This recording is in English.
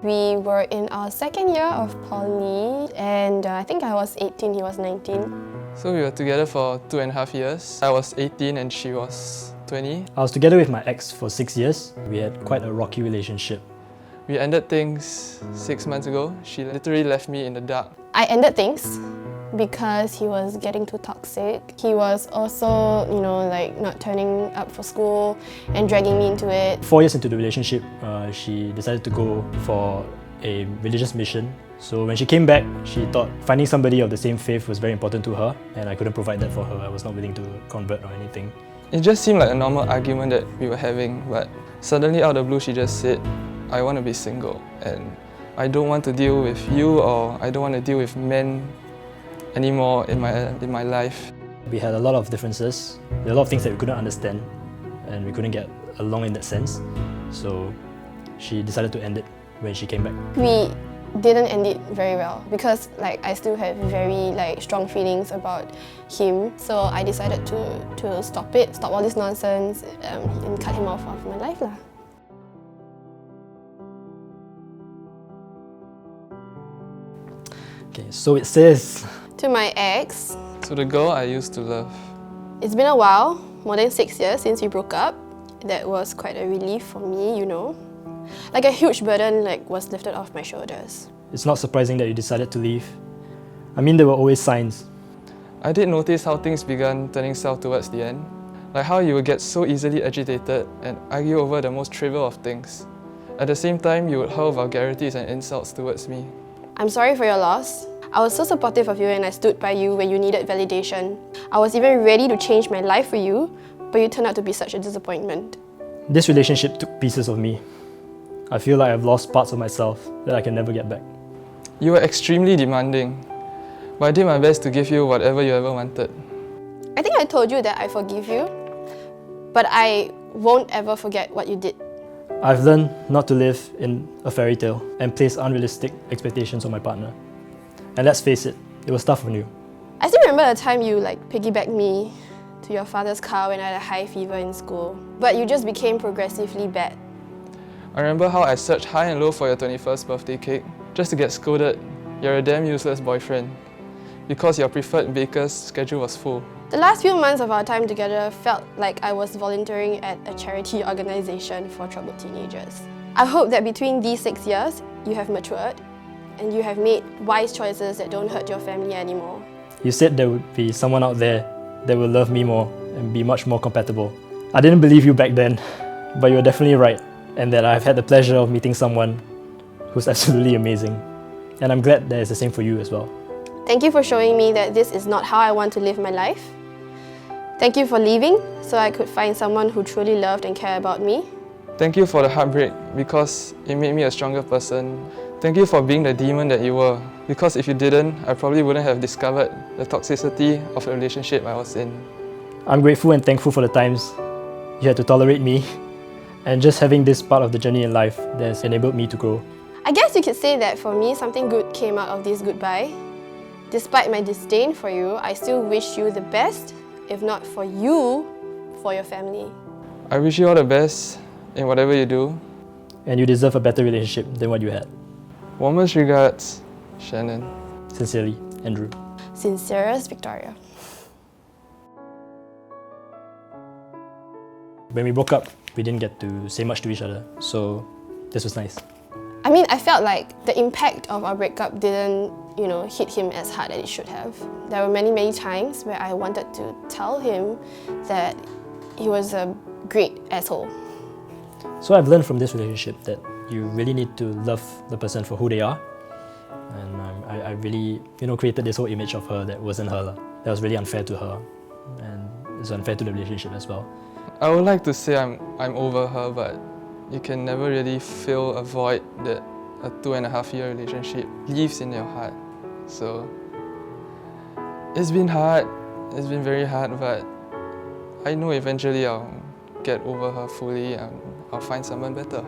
We were in our second year of poly, and I think I was 18, he was 19. So we were together for 2.5 years. I was 18 and she was 20. I was together with my ex for 6 years. We had quite a rocky relationship. We ended things 6 months ago. She literally left me in the dark. I ended things because he was getting too toxic. He was also, not turning up for school and dragging me into it. 4 years into the relationship, she decided to go for a religious mission. So when she came back, she thought finding somebody of the same faith was very important to her, and I couldn't provide that for her. I was not willing to convert or anything. It just seemed like a normal argument that we were having, but suddenly out of the blue she just said, I want to be single and I don't want to deal with you, or I don't want to deal with men anymore in my life. We had a lot of differences. There were a lot of things that we couldn't understand and we couldn't get along in that sense. So she decided to end it when she came back. We didn't end it very well because I still have very strong feelings about him. So I decided to stop all this nonsense and cut him off of my life lah. Okay, so it says... To my ex. To the girl I used to love. It's been a while, more than 6 years since we broke up. That was quite a relief for me, Like a huge burden was lifted off my shoulders. It's not surprising that you decided to leave. I mean, there were always signs. I did notice how things began turning south towards the end. Like how you would get so easily agitated and argue over the most trivial of things. At the same time, you would hurl vulgarities and insults towards me. I'm sorry for your loss. I was so supportive of you and I stood by you when you needed validation. I was even ready to change my life for you, but you turned out to be such a disappointment. This relationship took pieces of me. I feel like I've lost parts of myself that I can never get back. You were extremely demanding, but I did my best to give you whatever you ever wanted. I think I told you that I forgive you, but I won't ever forget what you did. I've learned not to live in a fairy tale and place unrealistic expectations on my partner. And let's face it, it was tough on you. I still remember the time you piggybacked me to your father's car when I had a high fever in school. But you just became progressively bad. I remember how I searched high and low for your 21st birthday cake just to get scolded. You're a damn useless boyfriend because your preferred baker's schedule was full. The last few months of our time together felt like I was volunteering at a charity organization for troubled teenagers. I hope that between these 6 years, you have matured and you have made wise choices that don't hurt your family anymore. You said there would be someone out there that will love me more and be much more compatible. I didn't believe you back then, but you were definitely right, and that I've had the pleasure of meeting someone who's absolutely amazing. And I'm glad that it's the same for you as well. Thank you for showing me that this is not how I want to live my life. Thank you for leaving so I could find someone who truly loved and cared about me. Thank you for the heartbreak because it made me a stronger person. Thank you for being the demon that you were, because if you didn't, I probably wouldn't have discovered the toxicity of the relationship I was in. I'm grateful and thankful for the times you had to tolerate me, and just having this part of the journey in life that has enabled me to grow. I guess you could say that for me, something good came out of this goodbye. Despite my disdain for you, I still wish you the best, if not for you, for your family. I wish you all the best in whatever you do. And you deserve a better relationship than what you had. Warmest regards, Shannon. Sincerely, Andrew. Sincerest, Victoria. When we broke up, we didn't get to say much to each other, so this was nice. I mean, I felt like the impact of our breakup didn't, hit him as hard as it should have. There were many, many times where I wanted to tell him that he was a great asshole. So I've learned from this relationship that you really need to love the person for who they are. And I really, created this whole image of her that wasn't her. That was really unfair to her. And it's unfair to the relationship as well. I would like to say I'm over her, but you can never really fill a void that a 2.5-year relationship leaves in your heart. So it's been hard, it's been very hard, but I know eventually I'll get over her fully and I'll find someone better.